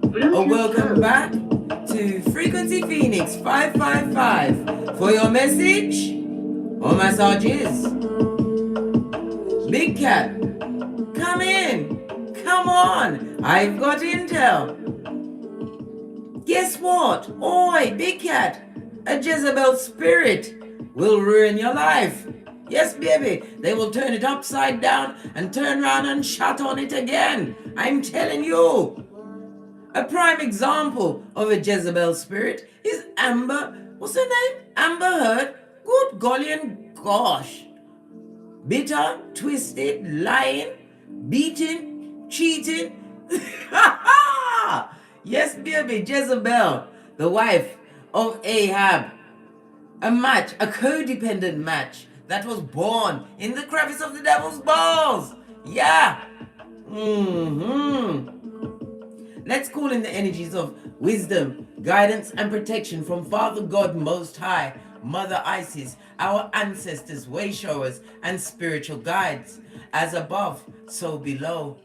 Welcome back to Frequency Phoenix 555 for your message or massages. Big Cat, come in. Come on. I've got intel. Guess what? Oi, Big Cat, a Jezebel spirit will ruin your life. Yes, baby, they will turn it upside down and turn around and shut on it again. I'm telling you. A prime example of a Jezebel spirit is Amber, what's her name? Amber Heard. Good golly and gosh. Bitter, twisted, lying, beating, cheating. Yes, baby, Jezebel, the wife of Ahab. A match, a codependent match that was born in the crevice of the devil's balls. Yeah. Let's call in the energies of wisdom, guidance, and protection from Father God Most High, Mother Isis, our ancestors, way showers, and spiritual guides. As above, so below.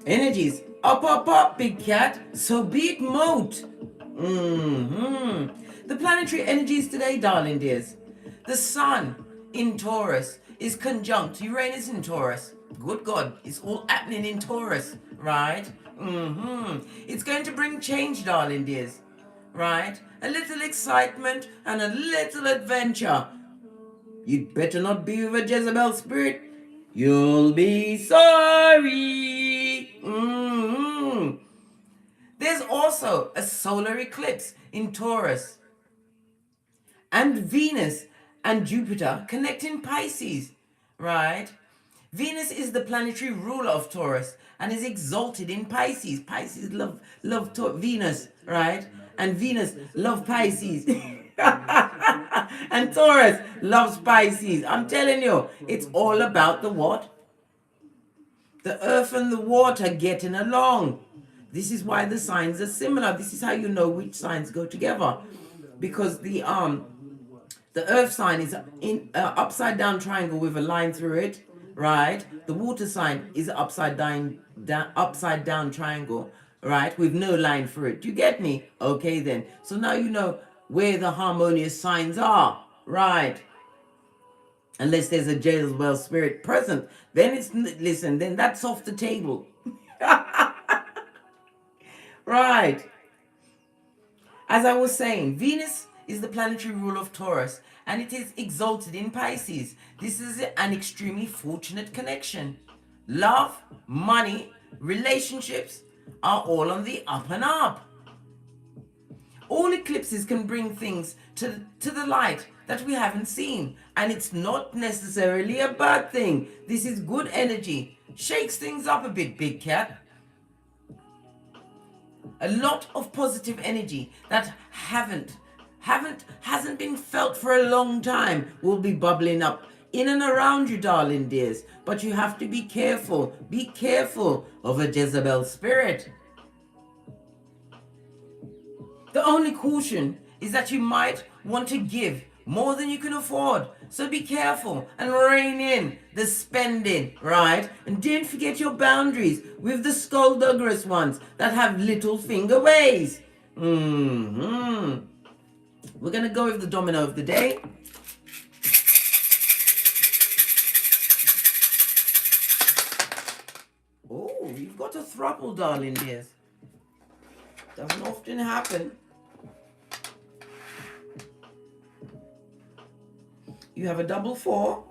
Energies, up, Big Cat, so be it moat. The planetary energies today, darling dears. The Sun in Taurus is conjunct Uranus in Taurus. Good God, it's all happening in Taurus, right? It's going to bring change, darling dears, right? A little excitement and a little adventure. You'd better not be with a Jezebel spirit. You'll be sorry. There's also a solar eclipse in Taurus. And Venus and Jupiter connect in Pisces, right? Venus is the planetary ruler of Taurus and is exalted in Pisces. Pisces love Venus, right? And Venus love Pisces. And Taurus loves Pisces. I'm telling you, it's all about the what? The earth and the water getting along. This is why the signs are similar. This is how you know which signs go together. Because the earth sign is in upside down triangle with a line through it, right? The water sign is upside down triangle, right? With no line through it. Do you get me? Okay then. So now you know where the harmonious signs are, right? Unless there's a Jezebel spirit present, then then that's off the table. Right. As I was saying, Venus is the planetary ruler of Taurus, and it is exalted in Pisces. This is an extremely fortunate connection. Love, money, relationships are all on the up and up. All eclipses can bring things to the light that we haven't seen, and it's not necessarily a bad thing. This is good energy. Shakes things up a bit, Big Cat. A lot of positive energy that hasn't been felt for a long time will be bubbling up in and around you, darling dears. But you have to be careful. Be careful of a Jezebel spirit. The only caution is that you might want to give more than you can afford. So be careful and rein in the spending, right? And don't forget your boundaries with the skullduggerous ones that have little finger ways. We're going to go with the domino of the day. Oh, you've got a throuple, darling dears. Doesn't often happen. You have a double 4,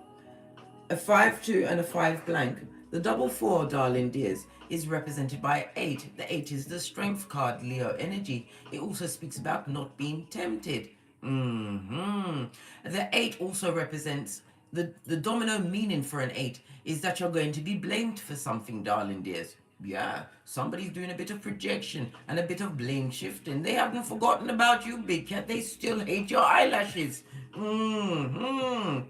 a 5-2, and a 5 blank. The double 4, darling dears, is represented by 8. The 8 is the strength card, Leo energy. It also speaks about not being tempted. The 8 also represents the domino meaning for an 8 is that you're going to be blamed for something, darling dears. Yeah, somebody's doing a bit of projection and a bit of blame shifting. They haven't forgotten about you, Big Cat. They still hate your eyelashes. The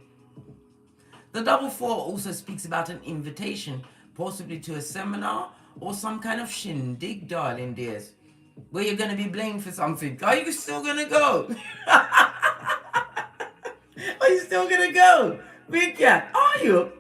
double 4 also speaks about an invitation, possibly to a seminar or some kind of shindig, darling dears, where you're going to be blamed for something. Are you still going to go? Are you still gonna go? Big cat, are you?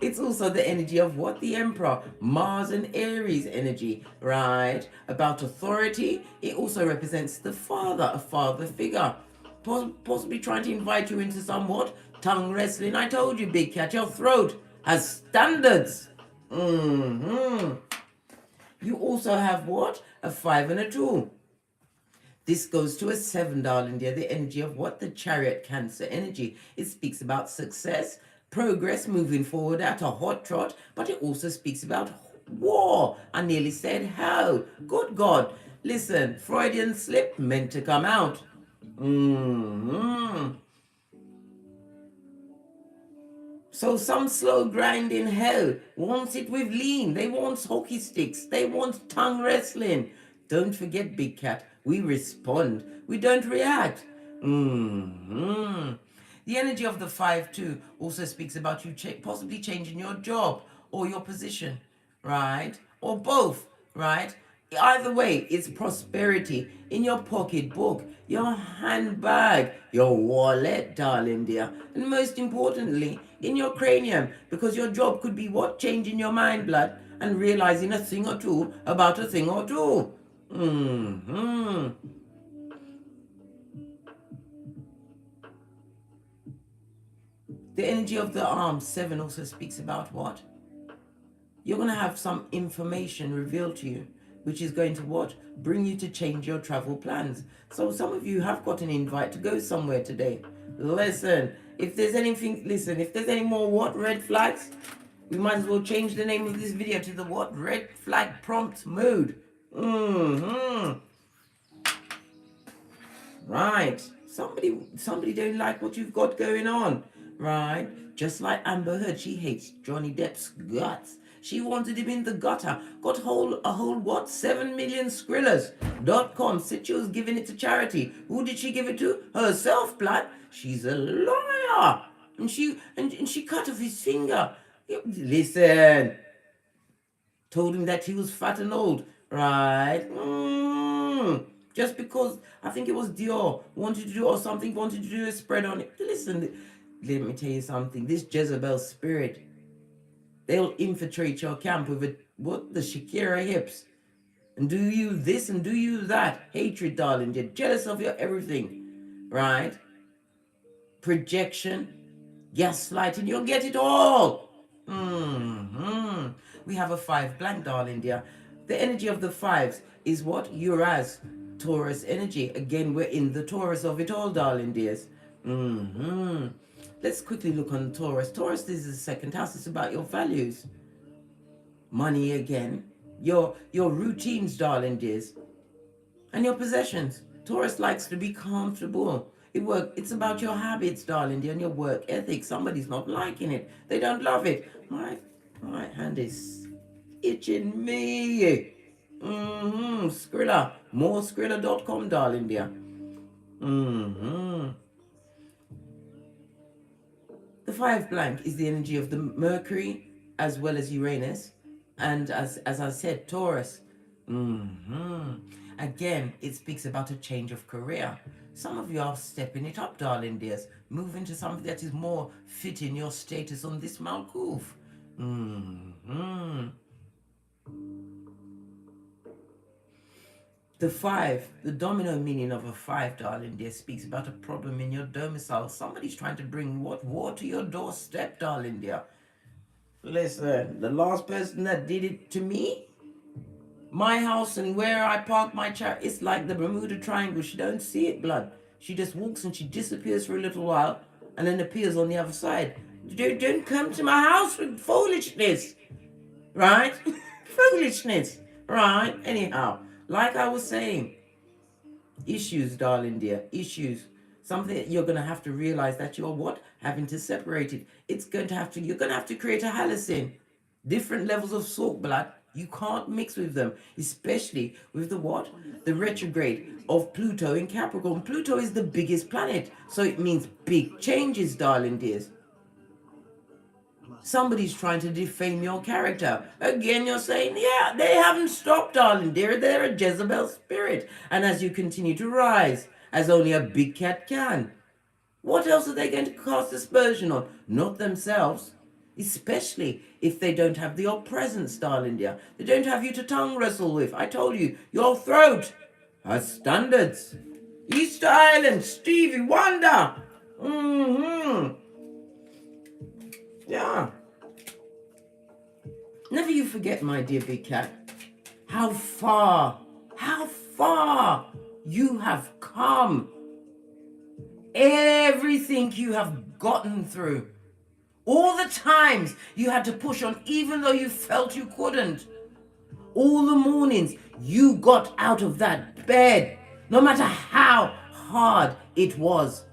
It's also the energy of what? The Emperor, Mars and Aries energy, right? About authority. It also represents the father, a father figure. Possibly trying to invite you into somewhat tongue wrestling. I told you, Big Cat, your throat has standards. You also have what? A 5 and a 2. This goes to a 7, darling dear. The energy of what? The Chariot Cancer energy. It speaks about success, progress, moving forward at a hot trot, but it also speaks about war. I nearly said hell. Good God. Listen, Freudian slip meant to come out. So some slow grinding hell wants it with lean. They want hockey sticks. They want tongue wrestling. Don't forget, Big Cat, we respond. We don't react. The energy of the 5-2 also speaks about you possibly changing your job or your position, right? Or both, right? Either way, it's prosperity in your pocketbook, your handbag, your wallet, darling dear, and most importantly, in your cranium, because your job could be what? Changing your mind, blood, and realizing a thing or two about a thing or two. The energy of the arm 7 also speaks about what? You're going to have some information revealed to you, which is going to what? Bring you to change your travel plans. So some of you have got an invite to go somewhere today. Listen, if there's anything, if there's any more what? Red flags, we might as well change the name of this video to the what? Red flag prompt mode. Right. Somebody don't like what you've got going on. Right. Just like Amber Heard, she hates Johnny Depp's guts. She wanted him in the gutter. Got a whole what? 7 million Skrillers.com. Said she was giving it to charity. Who did she give it to? Herself, blood. She's a liar. And she cut off his finger. Listen. Told him that he was fat and old. Right. Just because I think it was Dior wanted to do or something, wanted to do a spread on it. Listen, let me tell you something. This Jezebel spirit, they'll infiltrate your camp with the Shakira hips. And do you this and do you that. Hatred, darling. You're jealous of your everything. Right? Projection, gaslighting. You'll get it all. We have a 5 blank, darling dear. The energy of the 5s is what? Uranus, Taurus energy. Again, we're in the Taurus of it all, darling dears. Let's quickly look on Taurus. Taurus is the second house. It's about your values. Money again. Your routines, darling dears. And your possessions. Taurus likes to be comfortable. It's about your habits, darling dear, and your work ethic. Somebody's not liking it. They don't love it. My hand is itching me. Skrilla. More Skrilla.com, darling dear. The 5 blank is the energy of the Mercury as well as Uranus. And as I said, Taurus. Again, it speaks about a change of career. Some of you are stepping it up, darling dears. Moving to something that is more fitting your status on this Malkuth. The 5, the domino meaning of a 5, darling dear, speaks about a problem in your domicile. Somebody's trying to bring what? War to your doorstep, darling dear. Listen, the last person that did it to me, my house and where I park my chair, it's like the Bermuda Triangle. She don't see it, blood. She just walks and she disappears for a little while and then appears on the other side. Don't come to my house with foolishness. Right? Foolishness. Right? Anyhow, like I was saying, issues, darling dear, issues. Something that you're going to have to realize that you're what? Having to separate it. You're going to have to create a halocene. Different levels of salt blood. You can't mix with them, especially with the what? The retrograde of Pluto in Capricorn. Pluto is the biggest planet, so it means big changes, darling dears. Somebody's trying to defame your character. Again, you're saying, yeah, they haven't stopped, darling dear. They're a Jezebel spirit. And as you continue to rise, as only a big cat can, What else are they going to cast aspersion on? Not themselves. Especially if they don't have the all presence, darling dear. They don't have you to tongue wrestle with. I told you, your throat has standards. Easter Island, Stevie Wonder. Yeah. Never you forget, my dear big cat, how far you have come. Everything you have gotten through. All the times you had to push on even though you felt you couldn't. All the mornings you got out of that bed, no matter how hard it was.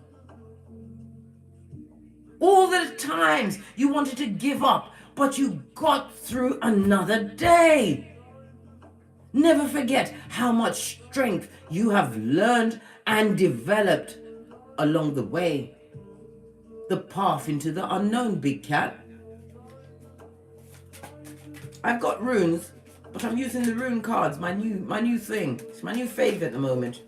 All the times you wanted to give up, but you got through another day. Never forget how much strength you have learned and developed along the way. The path into the unknown, big cat. I've got runes, but I'm using the rune cards, my new thing. It's my new fave at the moment.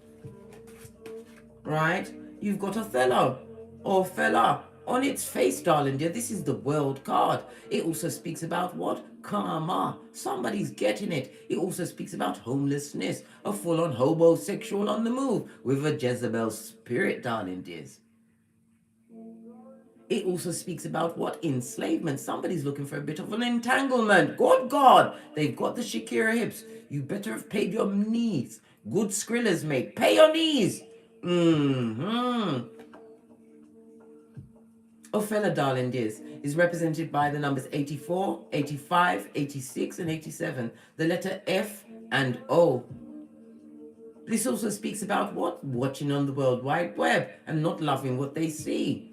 Right? You've got Othello, or fella, on its face, darling dear. This is the world card. It also speaks about what? Karma. Somebody's getting it. It also speaks about homelessness, a full-on homosexual on the move with a Jezebel spirit, darling dears. It also speaks about what? Enslavement. Somebody's looking for a bit of an entanglement. Good God, they've got the Shakira hips. You better have paid your knees. Good Skrillers, mate. Pay your knees. Othello, darling dears, is represented by the numbers 84, 85, 86, and 87. The letter F and O. This also speaks about what? Watching on the World Wide Web and not loving what they see.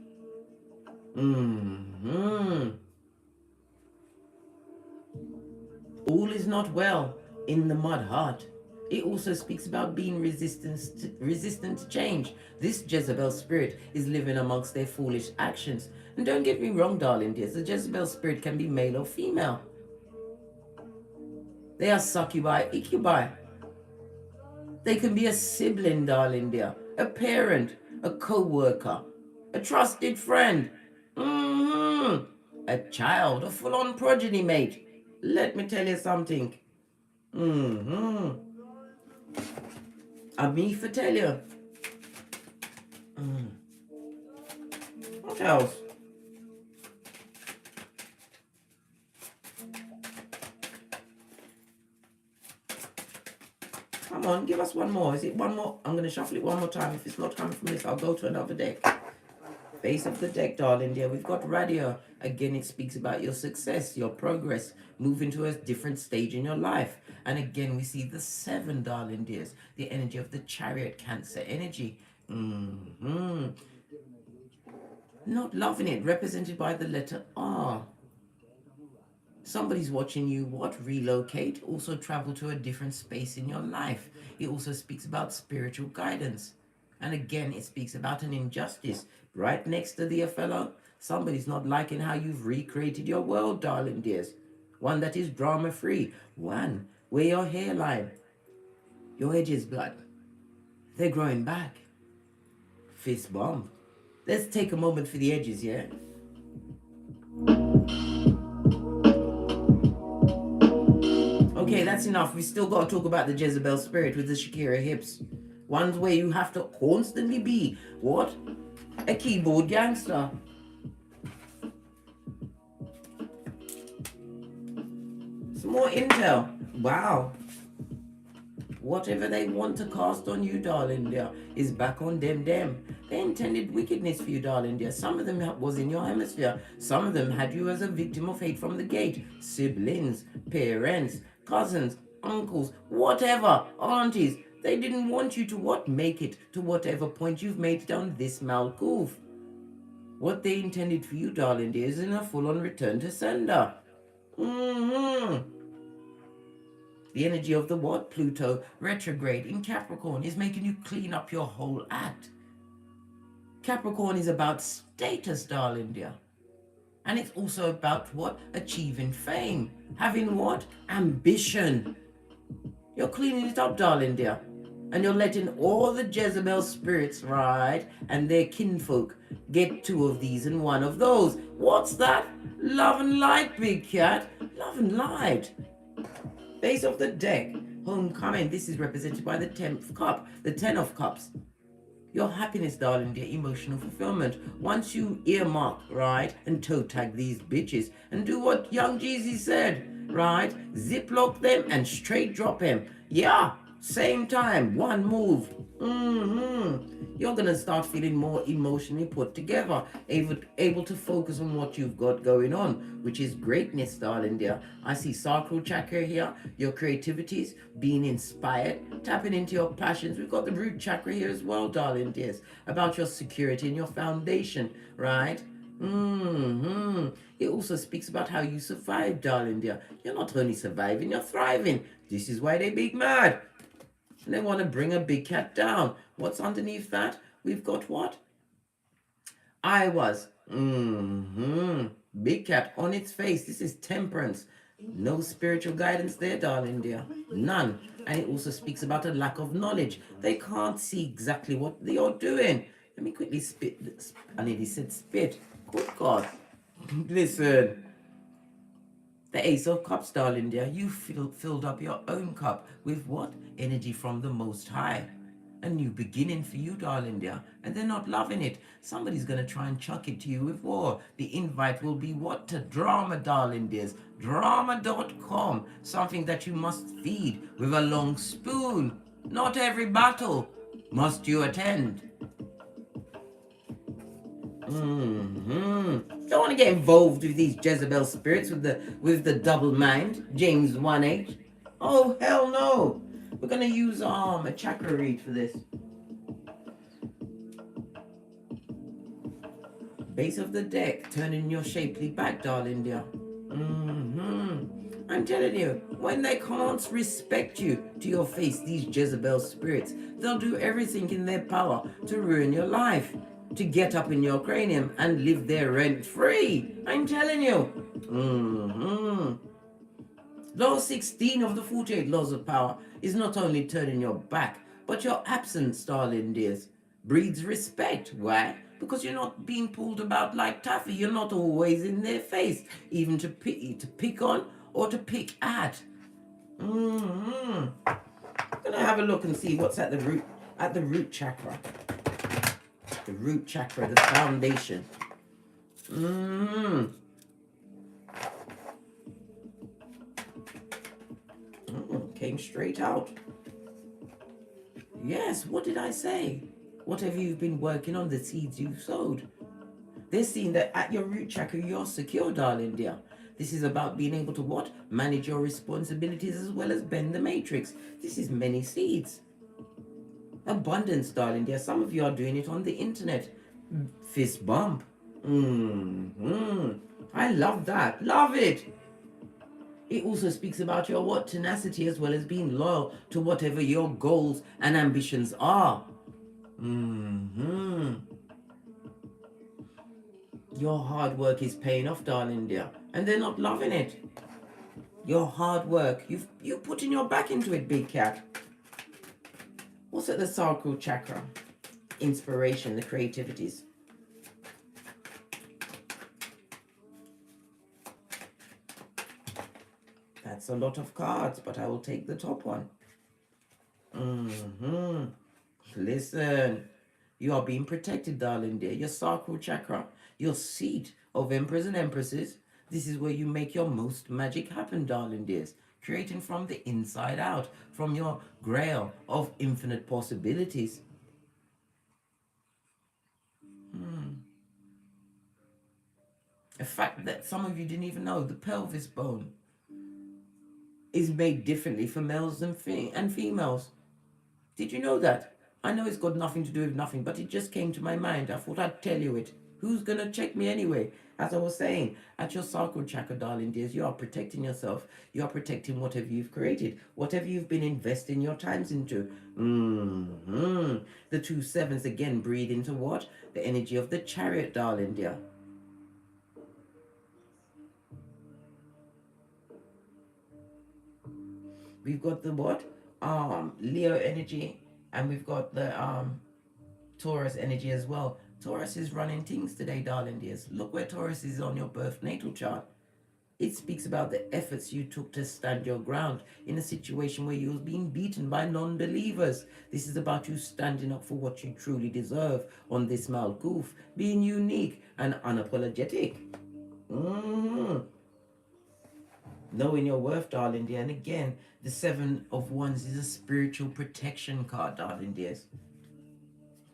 All is not well in the mud heart. It also speaks about being resistant to change. This Jezebel spirit is living amongst their foolish actions. And don't get me wrong, darling dears, the Jezebel spirit can be male or female. They are succubi, incubi. They can be a sibling, darling dear, a parent, a co-worker, a trusted friend, a child, a full-on progeny mate. Let me tell you something. Me for tell you. What else? Come on, give us one more. Is it one more? I'm going to shuffle it one more time. If it's not coming from this, I'll go to another deck. Face of the deck, darling dear. We've got radio. Again, it speaks about your success, your progress, moving to a different stage in your life. And again, we see the 7, darling dears. The energy of the Chariot, Cancer energy. Not loving it, represented by the letter R. Somebody's watching you, what? Relocate, also travel to a different space in your life. It also speaks about spiritual guidance. And again, it speaks about an injustice. Right next to the Othello, somebody's not liking how you've recreated your world, darling dears. One that is drama-free. One where your hairline, your edges, blood, they're growing back. Fist bump. Let's take a moment for the edges, yeah? Okay, that's enough. We still got to talk about the Jezebel spirit with the Shakira hips. Ones where you have to constantly be, what? A keyboard gangster. Some more intel. Wow. Whatever they want to cast on you, darling dear, is back on them. They intended wickedness for you, darling dear. Some of them was in your hemisphere. Some of them had you as a victim of hate from the gate. Siblings, parents, cousins, uncles, whatever, aunties. They didn't want you to what? Make it to whatever point you've made it on this Malkuth. What they intended for you, darling dear, is in a full-on return to sender. The energy of the what? Pluto retrograde in Capricorn is making you clean up your whole act. Capricorn is about status, darling dear. And it's also about what? Achieving fame. Having what? Ambition. You're cleaning it up, darling dear. And you're letting all the Jezebel spirits, right, and their kinfolk get 2 of these and 1 of those. What's that? Love and light, big cat. Love and light. Base of the deck. Homecoming. This is represented by the 10th cup, the 10 of cups. Your happiness, darling, dear, emotional fulfillment. Once you earmark, right, and toe tag these bitches and do what young Jeezy said, right? Ziplock them and straight drop them. Yeah, same time, one move. You're gonna start feeling more emotionally put together, able to focus on what you've got going on, which is greatness, darling dear. I see sacral chakra here, your creativities, being inspired, tapping into your passions. We've got the root chakra here as well, darling dears, about your security and your foundation, right? It also speaks about how you survive, darling dear. You're not only surviving, you're thriving. This is why they big mad. And they want to bring a big cat down. What's underneath that? We've got what? I was. Big cat on its face. This is temperance. No spiritual guidance there, darling dear. None. And it also speaks about a lack of knowledge. They can't see exactly what they are doing. Let me quickly spit. I nearly said spit. Good God. Listen. The Ace of Cups, darling dear, you filled up your own cup with what? Energy from the Most High. A new beginning for you, darling dear, and they're not loving it. Somebody's going to try and chuck it to you with war. The invite will be what? To drama, darling dears. Drama.com. Something that you must feed with a long spoon. Not every battle must you attend. Don't want to get involved with these Jezebel spirits with the double mind. James 1:8. Oh hell no. We're gonna use a chakra read for this. Base of the deck, turning your shapely back, darling dear. I'm telling you, when they can't respect you to your face, these Jezebel spirits, they'll do everything in their power to ruin your life, to get up in your cranium and live there rent free. I'm telling you. Law 16 of the 48 laws of power is not only turning your back, but your absence, darling dears, breeds respect. Why? Because you're not being pulled about like taffy. You're not always in their face, even to pick on or to pick at. I'm gonna have a look and see what's at the root chakra. The root chakra, the foundation. Came straight out. Yes, what did I say? Whatever you've been working on, the seeds you've sowed. They're seeing that at your root chakra, you're secure, darling dear. This is about being able to what? Manage your responsibilities as well as bend the matrix. This is many seeds. Abundance, darling dear. Some of you are doing it on the internet. Fist bump. I love that. Love it. It also speaks about your what? Tenacity as well as being loyal to whatever your goals and ambitions are. Your hard work is paying off, darling dear, and they're not loving it. Your hard work, you're putting your back into it, big cat. What's at the sacral chakra? Inspiration, the creativities. That's a lot of cards, but I will take the top one. Listen, you are being protected, darling dear. Your sacral chakra, your seat of emperors and empresses. This is where you make your most magic happen, darling dears. Creating from the inside out, from your grail of infinite possibilities. A fact that some of you didn't even know, the pelvis bone is made differently for males and females. Did you know that? I know it's got nothing to do with nothing, but it just came to my mind. I thought I'd tell you it. Who's going to check me anyway? As I was saying, at your sacral chakra, darling dears, you are protecting yourself. You are protecting whatever you've created, whatever you've been investing your times into. The 2 sevens again breathe into what? The energy of the chariot, darling dear. We've got the what? Leo energy And we've got the Taurus energy as well. Taurus is running things today, darling dears. Look where Taurus is on your birth natal chart. It speaks about the efforts you took to stand your ground in a situation where you were being beaten by non-believers. This is about you standing up for what you truly deserve on this Malkuth, being unique and unapologetic. Knowing your worth, darling dear. And again, the Seven of Wands is a spiritual protection card, darling dears.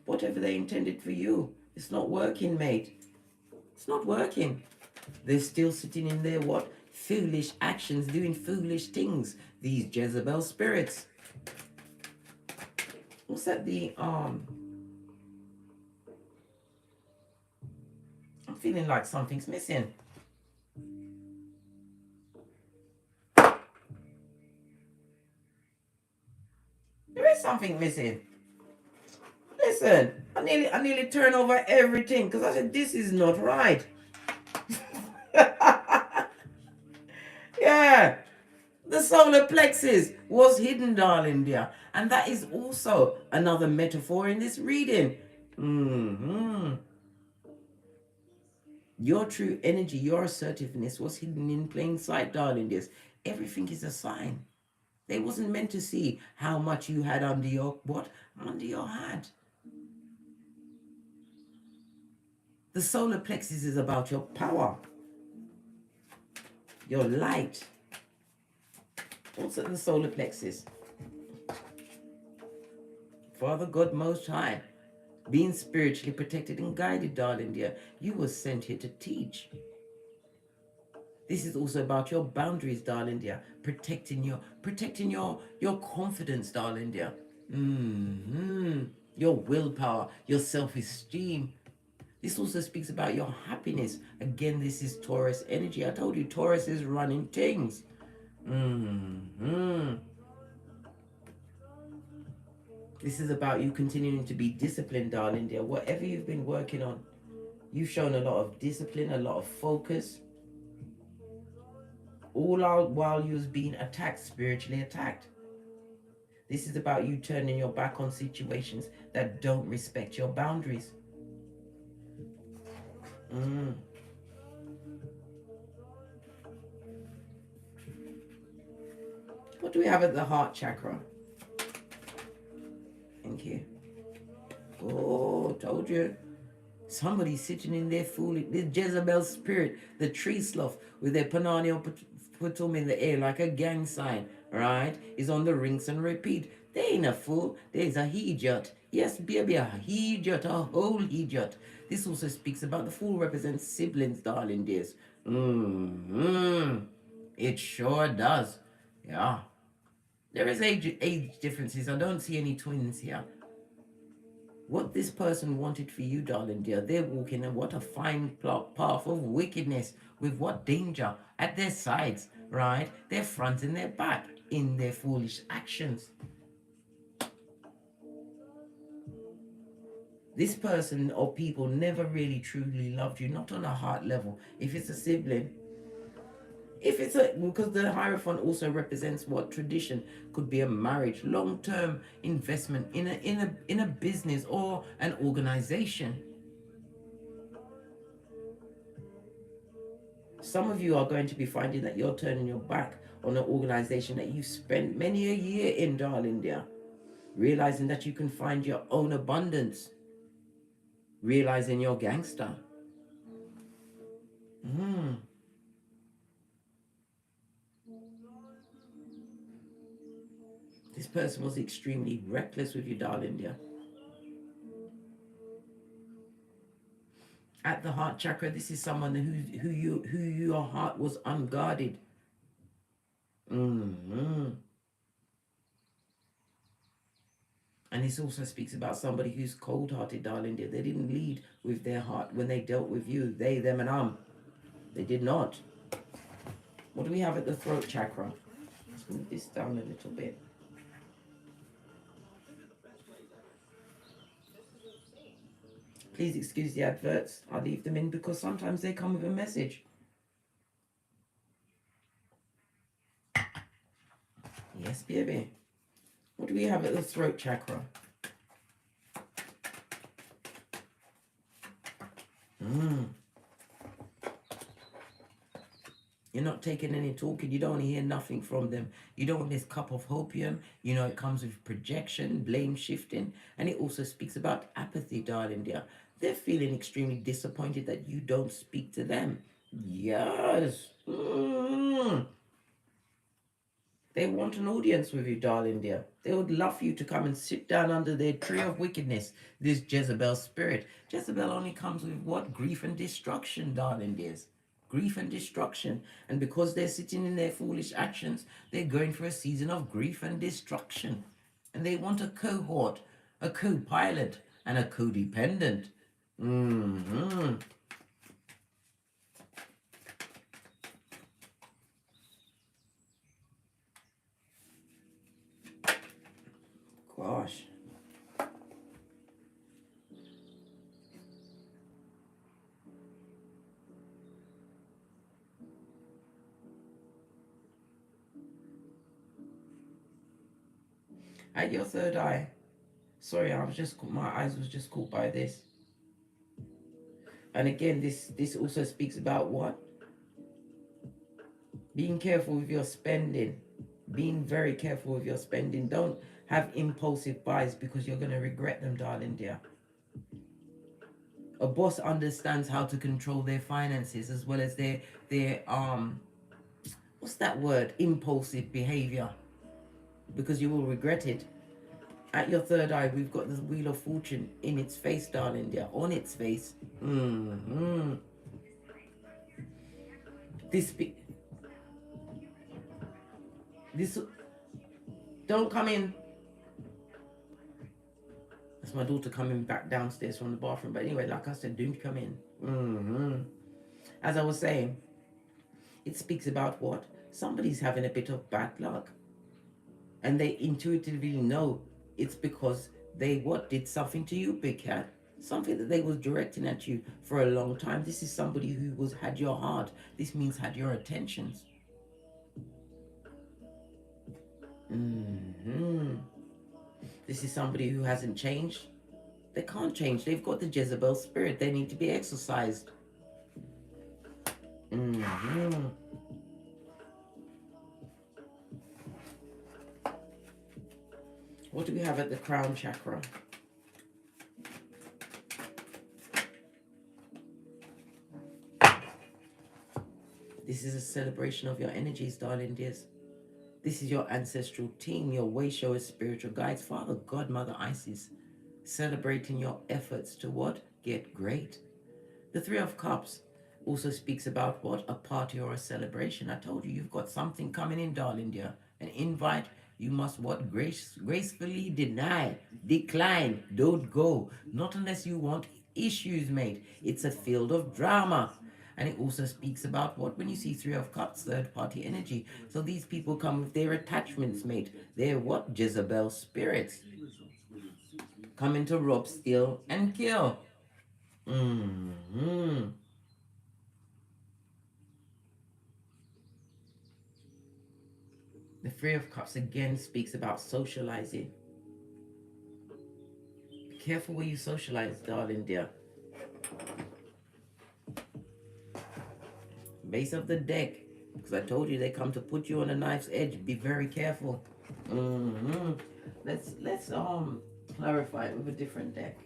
Whatever they intended for you, it's not working, mate. It's not working. They're still sitting in their what? Foolish actions, doing foolish things. These Jezebel spirits. What's that? I'm feeling like something's missing. There is something missing. Listen, I nearly turned over everything because I said this is not right. Yeah. The solar plexus was hidden, darling dear. And that is also another metaphor in this reading. Your true energy, your assertiveness was hidden in plain sight, darling dears. Everything is a sign. They wasn't meant to see how much you had under your what? Under your hat. The solar plexus is about your power, your light. What's at the solar plexus? Father God Most High, being spiritually protected and guided, darling dear. You were sent here to teach. This is also about your boundaries, darling dear. Protecting your confidence, darling dear. Your willpower, your self-esteem. This also speaks about your happiness. Again, this is Taurus energy. I told you Taurus is running things. This is about you continuing to be disciplined, darling dear. Whatever you've been working on, you've shown a lot of discipline, a lot of focus. All out while you was being attacked, spiritually attacked. This is about you turning your back on situations that don't respect your boundaries. What do we have at the heart chakra? Thank you. Oh, told you. Somebody sitting in there fooling. The Jezebel spirit, the tree sloth with their panani put them in the air like a gang sign, right? Is on the rinse and repeat. They ain't a fool. There's a hejut. Yes, baby, a hejut, a whole hejut. This also speaks about the fool represents siblings, darling dears. It sure does. Yeah. There is age differences. I don't see any twins here. What this person wanted for you, darling dear, they're walking in what a fine path of wickedness with what danger at their sides, right? Their front and their back in their foolish actions. This person or people never really truly loved you, not on a heart level. If it's a sibling, because the Hierophant also represents what tradition could be, a marriage, long-term investment in a business or an organization. Some of you are going to be finding that you're turning your back on an organization that you've spent many a year in, darling dear. Realizing that you can find your own abundance. Realizing you're gangster. This person was extremely reckless with you, darling dear. At the heart chakra, this is someone who your heart was unguarded. And this also speaks about somebody who's cold-hearted, darling dear. They didn't lead with their heart when they dealt with you. They, them, and They did not. What do we have at the throat chakra? Let's move this down a little bit. Please excuse the adverts. I leave them in because sometimes they come with a message. Yes, baby. What do we have at the throat chakra? You're not taking any talking. You don't hear nothing from them. You don't want this cup of hopium. You know, it comes with projection, blame shifting. And it also speaks about apathy, darling dear. They're feeling extremely disappointed that you don't speak to them. Yes. They want an audience with you, darling dear. They would love for you to come and sit down under their tree of wickedness, this Jezebel spirit. Jezebel only comes with what? Grief and destruction, darling dears. Grief and destruction. And because they're sitting in their foolish actions, they're going for a season of grief and destruction. And they want a cohort, a co-pilot, and a codependent. Gosh. At your third eye. Sorry, my eyes was just caught by this. And again, this also speaks about what? Being careful with your spending. Being very careful with your spending. Don't have impulsive buys because you're going to regret them, darling dear. A boss understands how to control their finances as well as their what's that word? Impulsive behavior. Because you will regret it. At your third eye, we've got the Wheel of Fortune in its face, darling dear. On its face. This don't come in. That's my daughter coming back downstairs from the bathroom. But anyway, like I said, don't come in. As I was saying, it speaks about what? Somebody's having a bit of bad luck. And they intuitively know it's because they did something to you, big cat. Something that they was directing at you for a long time. This is somebody who had your heart. This means had your attentions. This is somebody who hasn't changed. They can't change. They've got the Jezebel spirit. They need to be exorcised. What do we have at the crown chakra? This is a celebration of your energies, darling dears. This is your ancestral team, your way showers, spiritual guides, Father, God, Mother Isis, celebrating your efforts to what? Get great. The Three of Cups also speaks about what? A party or a celebration. I told you, you've got something coming in, darling dear. An invite. You must what? Gracefully deny, decline, don't go. Not unless you want issues, mate. It's a field of drama. And it also speaks about what? When you see Three of Cups, third party energy. So these people come with their attachments, mate. They're what? Jezebel spirits. Coming to rob, steal, and kill. The Three of Cups again speaks about socializing. Be careful where you socialize, darling dear. Base of the deck, because I told you they come to put you on a knife's edge. Be very careful. Let's clarify it with a different deck.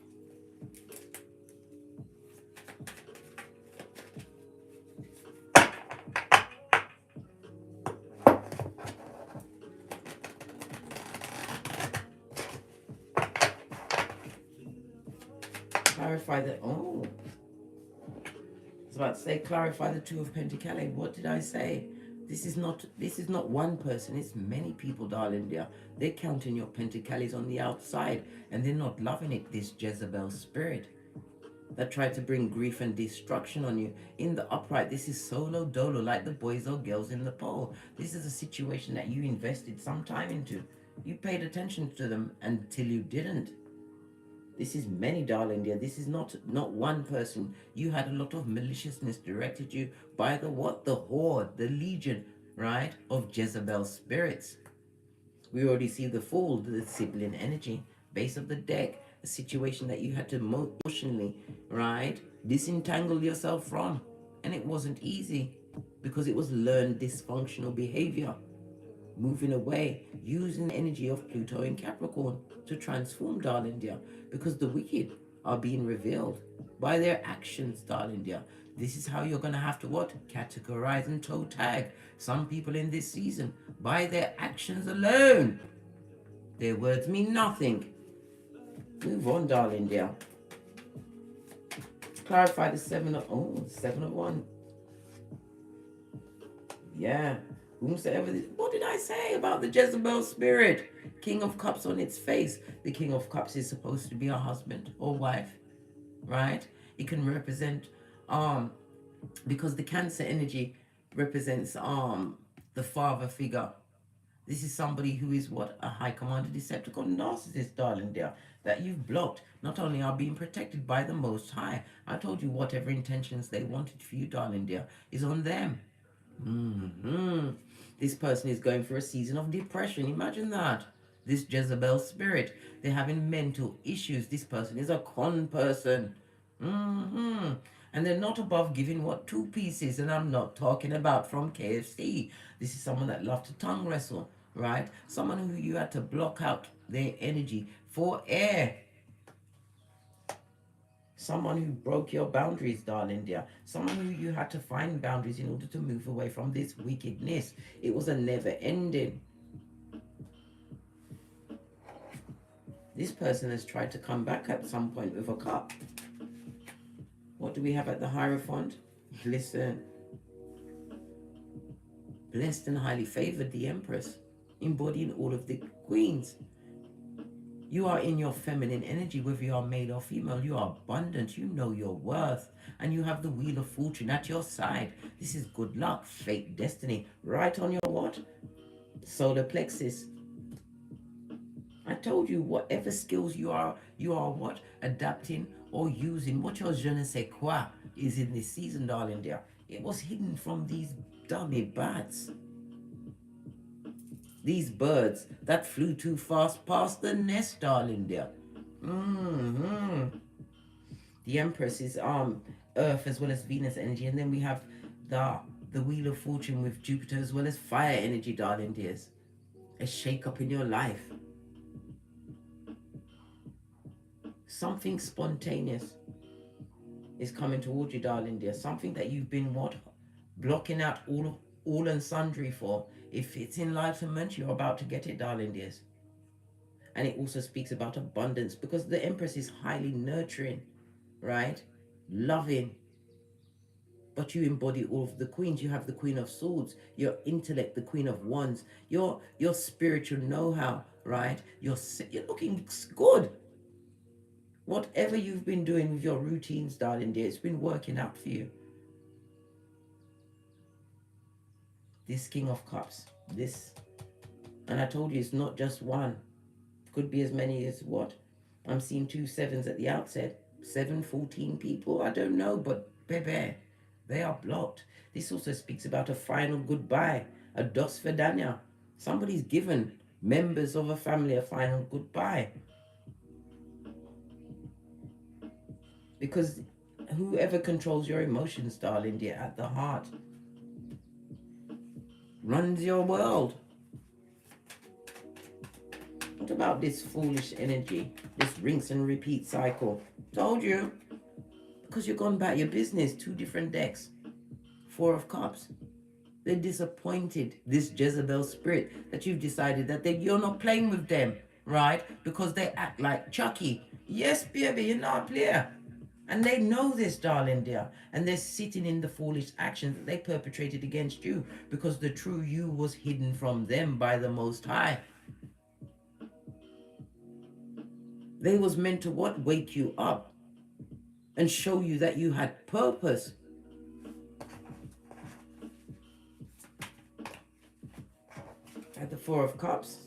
Clarify that. Oh, I was about to say clarify the Two of Pentacles. What did I say? This is not one person, it's many people, darling dear. They're counting your pentacles on the outside and they're not loving it, this Jezebel spirit that tried to bring grief and destruction on you. In the upright, this is solo dolo, like the boys or girls in the pole. This is a situation that you invested some time into. You paid attention to them until you didn't. This is many, darling dear. This is not one person. You had a lot of maliciousness directed you by the what? The horde, the legion, right? Of Jezebel spirits. We already see the Fool, the sibling energy, base of the deck, a situation that you had to emotionally, right? disentangle yourself from. And it wasn't easy because it was learned dysfunctional behavior. Moving away, using the energy of Pluto in Capricorn to transform, darling dear, because the wicked are being revealed by their actions, darling dear. This is how you're going to have to what? Categorize and toe tag some people in this season by their actions alone. Their words mean nothing. Move on, darling dear. Clarify the seven of one. Yeah. Whomsoever. What did I say about the Jezebel spirit? King of Cups on its face. The King of Cups is supposed to be a husband or wife, right? It can represent because the Cancer energy represents the father figure. This is somebody who is what? A high commander, Decepticon, narcissist, darling dear, that you've blocked. Not only are being protected by the Most High. I told you whatever intentions they wanted for you, darling dear, is on them. This person is going for a season of depression. Imagine that. This Jezebel spirit. They're having mental issues. This person is a con person. And they're not above giving what? 2 pieces. And I'm not talking about from KFC. This is someone that loved to tongue wrestle, right? Someone who you had to block out their energy for air. Someone who broke your boundaries, darling dear. Someone who you had to find boundaries in order to move away from this wickedness. It was a never ending. This person has tried to come back at some point with a cup. What do we have at the Hierophant? Listen. Blessed and highly favored, the Empress, embodying all of the queens. You are in your feminine energy, whether you are male or female. You are abundant. You know your worth. And you have the Wheel of Fortune at your side. This is good luck, fate, destiny. Right on your what? Solar plexus. I told you, whatever skills you are what? Adapting or using. What your je ne sais quoi is in this season, darling dear. It was hidden from these dummy bats. These birds that flew too fast past the nest, darling dear. The Empress is Earth as well as Venus energy. And then we have the Wheel of Fortune with Jupiter as well as fire energy, darling dears. A shake-up in your life. Something spontaneous is coming towards you, darling dear. Something that you've been what? Blocking out all and sundry for. If it's enlightenment, you're about to get it, darling dears. And it also speaks about abundance because the Empress is highly nurturing, right? Loving. But you embody all of the queens. You have the Queen of Swords, your intellect, the Queen of Wands, your spiritual know-how, right? You're looking good. Whatever you've been doing with your routines, darling dear, it's been working out for you. This King of Cups, this. And I told you it's not just one. Could be as many as what? I'm seeing 2 sevens at the outset. 7, 14 people, I don't know, but baby, they are blocked. This also speaks about a final goodbye, a dos vedanya. Somebody's given members of a family a final goodbye. Because whoever controls your emotions, darling dear, at the heart, runs your world. What about this foolish energy, this rinse and repeat cycle? Told you. Because you've gone about your business. 2 different decks. 4 of Cups. They're disappointed, this Jezebel spirit, that you've decided that you're not playing with them, right? Because they act like Chucky. Yes, baby, you're not clear. And they know this, darling dear. And they're sitting in the foolish actions that they perpetrated against you because the true you was hidden from them by the Most High. They was meant to what? Wake you up and show you that you had purpose. At the 4 of Cups,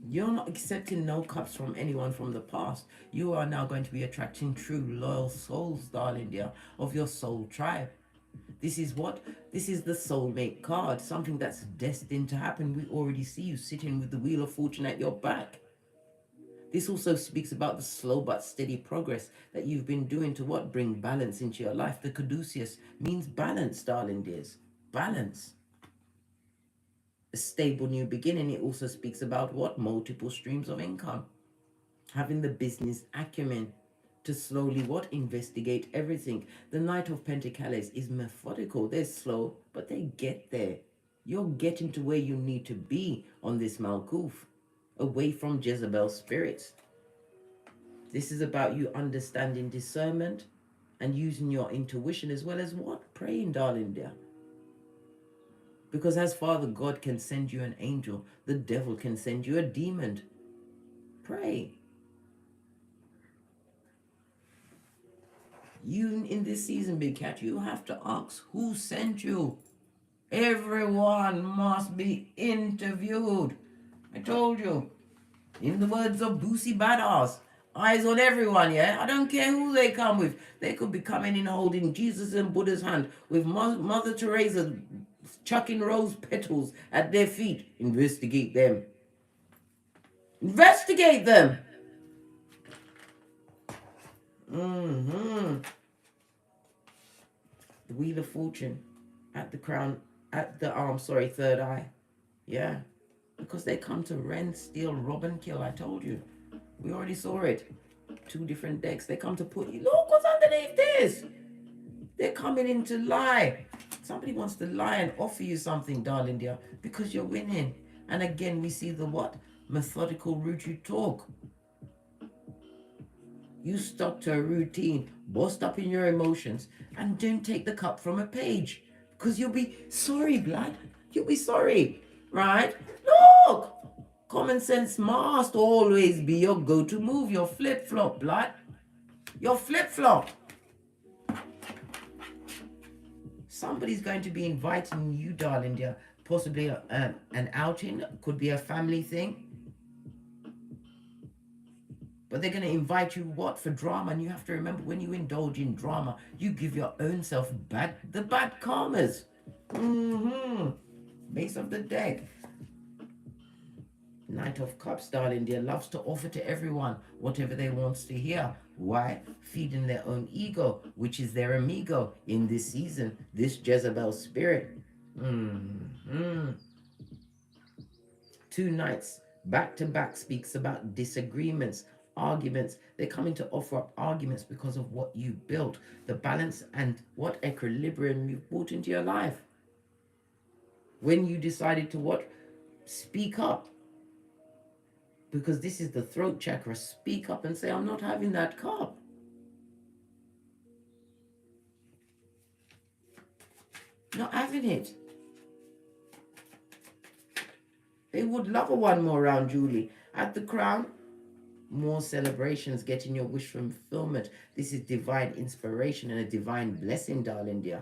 you're not accepting no cups from anyone from the past. You are now going to be attracting true loyal souls, darling dear, of your soul tribe. This is what? This is the soulmate card, something that's destined to happen. We already see you sitting with the Wheel of Fortune at your back. This also speaks about the slow but steady progress that you've been doing to what? Bring balance into your life. The caduceus means balance, darling dears. Balance. A stable new beginning. It also speaks about what? Multiple streams of income. Having the business acumen to slowly what? Investigate everything. The Knight of Pentacles is methodical. They're slow, but they get there. You're getting to where you need to be on this Malkuth, away from Jezebel spirits. This is about you understanding discernment and using your intuition as well as what? Praying, darling dear. Because as Father God can send you an angel, the devil can send you a demon. Pray. You in this season, Big Cat, you have to ask who sent you. Everyone must be interviewed. I told you. In the words of Boosie Badass, eyes on everyone, yeah? I don't care who they come with. They could be coming in holding Jesus and Buddha's hand with Mother Teresa chucking rose petals at their feet. Investigate them. Investigate them. The Wheel of Fortune at the crown, at the arm, sorry, third eye. Yeah. Because they come to rend, steal, rob, and kill. I told you. We already saw it. 2 different decks. They come to put you. Look what's underneath this. They're coming in to lie. Somebody wants to lie and offer you something, darling dear, because you're winning. And again, we see the what? Methodical route you talk. You stuck to a routine, bossed up in your emotions, and don't take the cup from a page. Because you'll be sorry, blood. You'll be sorry, right? Look! Common sense must always be your go-to move, your flip-flop, blood. Your flip-flop. Somebody's going to be inviting you, darling dear, possibly an outing, could be a family thing. But they're going to invite you, what, for drama? And you have to remember, when you indulge in drama, you give your own self the bad karmas. Base of the deck. Knight of Cups, darling dear, loves to offer to everyone whatever they want to hear. Why? Feeding their own ego, which is their amigo in this season, this Jezebel spirit. 2 Knights back to back speaks about disagreements, arguments. They're coming to offer up arguments because of what you built, the balance and what equilibrium you've brought into your life. When you decided to what? Speak up. Because this is the throat chakra. Speak up and say, I'm not having that cup. Not having it. They would love a one more round, Julie. At the crown, more celebrations, getting your wish fulfillment. This is divine inspiration and a divine blessing, darling dear.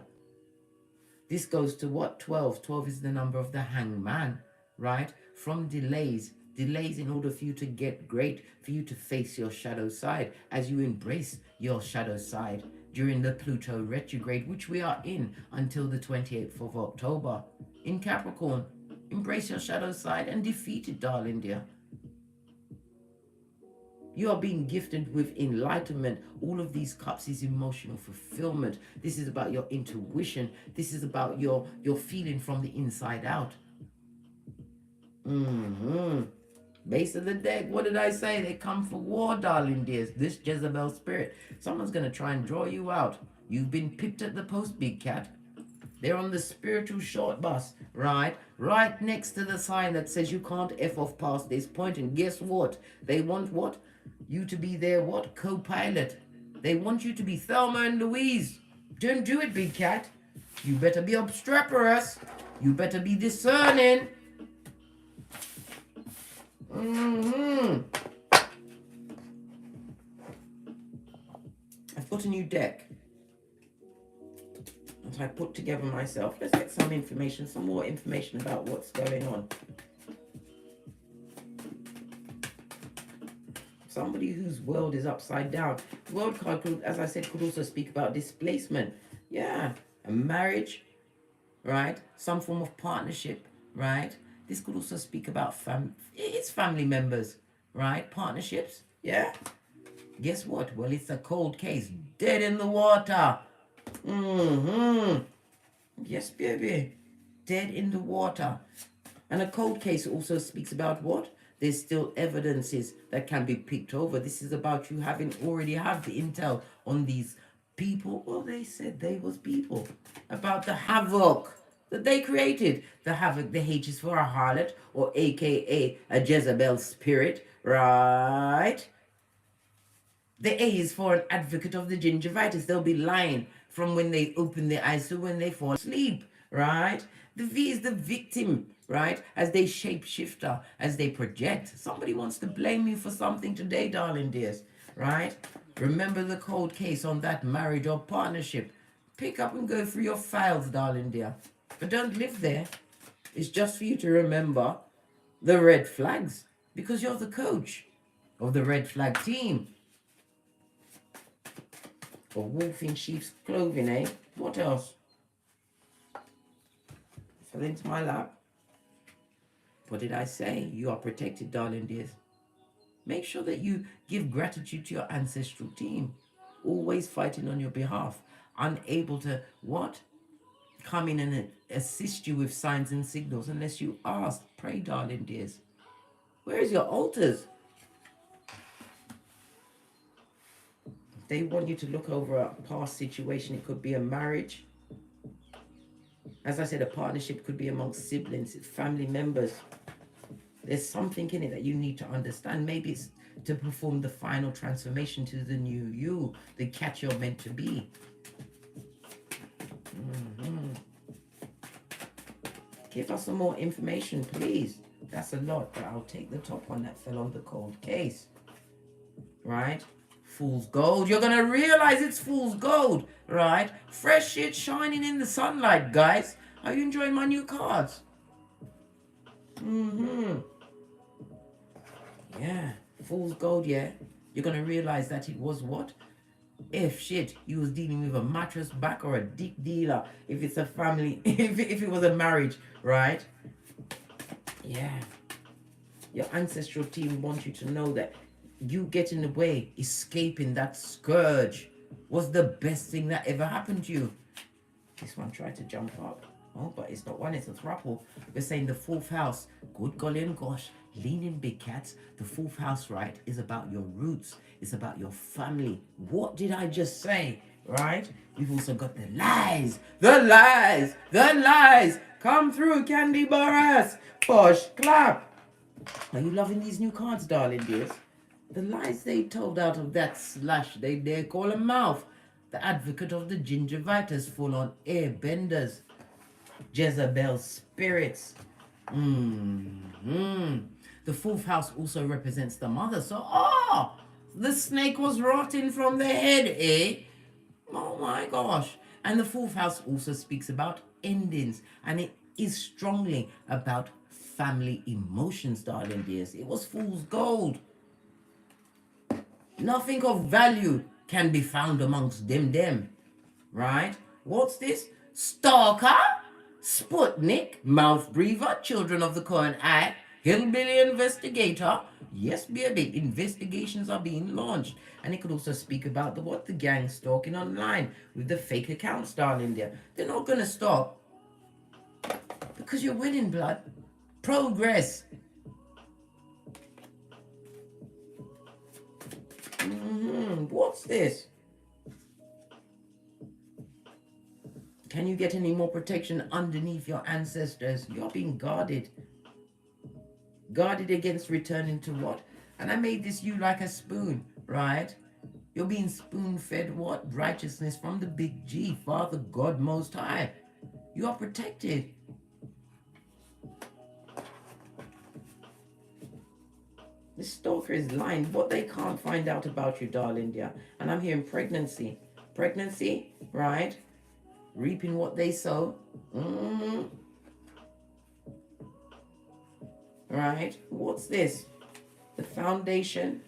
This goes to what? 12. 12 is the number of the hangman, right? From delays in order for you to get great, for you to face your shadow side as you embrace your shadow side during the Pluto retrograde, which we are in until the 28th of October. In Capricorn, embrace your shadow side and defeat it, darling dear. You are being gifted with enlightenment. All of these cups is emotional fulfillment. This is about your intuition. This is about your feeling from the inside out. Base of the deck, what did I say? They come for war, darling dears. This Jezebel spirit. Someone's going to try and draw you out. You've been picked at the post, Big Cat. They're on the spiritual short bus, right? Right next to the sign that says you can't F off past this point. And guess what? They want what? You to be their what? Co-pilot. They want you to be Thelma and Louise. Don't do it, Big Cat. You better be obstreperous. You better be discerning. I've got a new deck that I put together myself. Let's get some information, some more information about what's going on. Somebody whose world is upside down. The world card, could, as I said, could also speak about displacement. Yeah, a marriage, right? Some form of partnership, right? This could also speak about family members, right? Partnerships, yeah? Guess what? Well, it's a cold case. Dead in the water. Yes, baby. Dead in the water. And a cold case also speaks about what? There's still evidences that can be picked over. This is about you having already have the intel on these people. Well, they said they was people. About the havoc that they created. The havoc, the H is for a harlot, or aka a Jezebel spirit, right? The A is for an advocate of the gingivitis. They'll be lying from when they open their eyes to when they fall asleep, right? The V is the victim, right? As they shapeshifter, as they project. Somebody wants to blame you for something today, darling dears, right? Remember the cold case on that marriage or partnership. Pick up and go through your files, darling dear. But don't live there. It's just for you to remember the red flags, because you're the coach of the red flag team. A wolf in sheep's clothing, eh? What else? Fell into my lap. What did I say? You are protected, darling dears. Make sure that you give gratitude to your ancestral team. Always fighting on your behalf. Unable to, what? Come in and assist you with signs and signals unless you ask. Pray, darling dears. Where is your altars? They want you to look over a past situation. It could be a marriage. As I said, a partnership could be amongst siblings, family members. There's something in it that you need to understand. Maybe it's to perform the final transformation to the new you, the cat you're meant to be. Give us some more information, please. That's a lot, but I'll take the top one that fell on the cold case. Right? Fool's gold. You're going to realize it's fool's gold, right? Fresh shit shining in the sunlight, guys. Are you enjoying my new cards? Yeah, fool's gold, yeah. You're going to realize that it was what? If shit, you was dealing with a mattress back or a dick dealer. If it's a family, if it was a marriage, right? Yeah. Your ancestral team wants you to know that you getting away, escaping that scourge was the best thing that ever happened to you. This one tried to jump up. Oh, but it's not one, it's a throuple. We're saying the fourth house. Good golly and gosh, leaning big cats. The fourth house, right, is about your roots. It's about your family. What did I just say, right? We've also got the lies. The lies. The lies. Come through, Candy Boras. Push, clap. Are you loving these new cards, darling dears? The lies they told out of that slash they dare call a mouth. The advocate of the gingivitis, full on airbenders. Jezebel spirits. The fourth house also represents the mother. So, the snake was rotting from the head, eh? Oh my gosh. And the fourth house also speaks about endings. And it is strongly about family emotions, darling dears. It was fool's gold. Nothing of value can be found amongst them. Right? What's this? Stalker? Sputnik? Mouth breather? Children of the corn eye? Hillbilly investigator? Yes, baby. Investigations are being launched. And it could also speak about the gang stalking online with the fake accounts down in there. They're not going to stop. Because you're winning, blood. Progress. What's this? Can you get any more protection underneath your ancestors? You're being guarded. Guarded against returning to what? And I made this you like a spoon, right? You're being spoon-fed what? Righteousness from the big G, Father God Most High. You are protected. The stalker is lying. What they can't find out about you, darling dear. And I'm hearing pregnancy. Pregnancy, right? Reaping what they sow. Right? What's this? The foundation.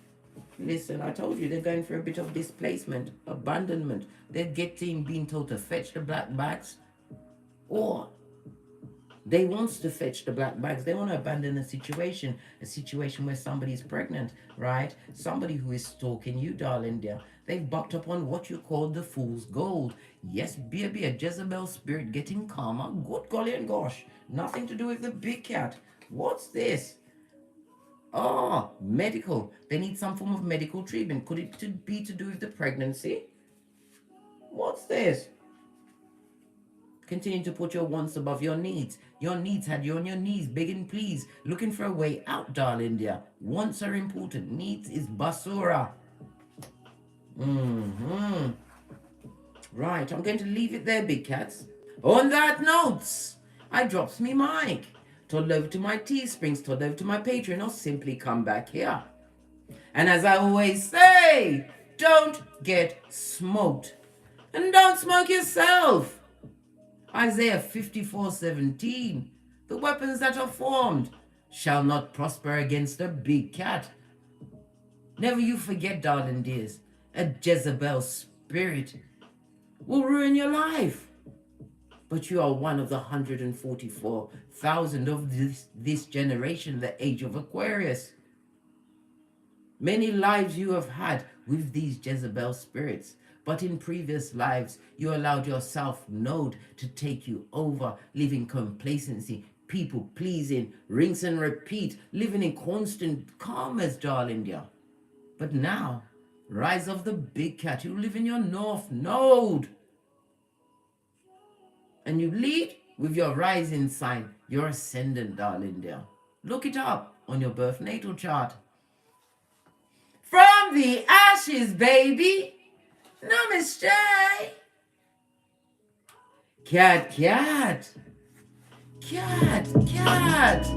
Listen, I told you they're going through a bit of displacement, abandonment. They're being told to fetch the black bags. Or They want to fetch the black bags. They want to abandon a situation where somebody's pregnant, right? Somebody who is stalking you, darling dear. They've bucked up on what you call the fool's gold. Yes, baby, a Jezebel spirit getting calmer. Good golly and gosh. Nothing to do with the big cat. What's this? Oh, medical. They need some form of medical treatment. Could it be to do with the pregnancy? What's this? Continue to put your wants above your needs. Your needs had you on your knees, begging please, looking for a way out, darling dear. Wants are important. Needs is basura. Right, I'm going to leave it there, big cats. On that note, I drops me mic. Toddle over to my Teesprings, toddle over to my Patreon, or simply come back here. And as I always say, don't get smoked. And don't smoke yourself. Isaiah 54:17. The weapons that are formed shall not prosper against a big cat. Never you forget, darling dears, a Jezebel spirit will ruin your life. But you are one of the 144,000 of this generation, the age of Aquarius. Many lives you have had with these Jezebel spirits, but in previous lives, you allowed your self-node to take you over, living complacency, people pleasing, rinse and repeat, living in constant calmness, darling dear. But now, rise of the big cat, you live in your north node. And you lead with your rising sign, your ascendant, darling dear. Look it up on your birth natal chart. From the ashes, baby. Namaste. Cat, cat. Cat, cat.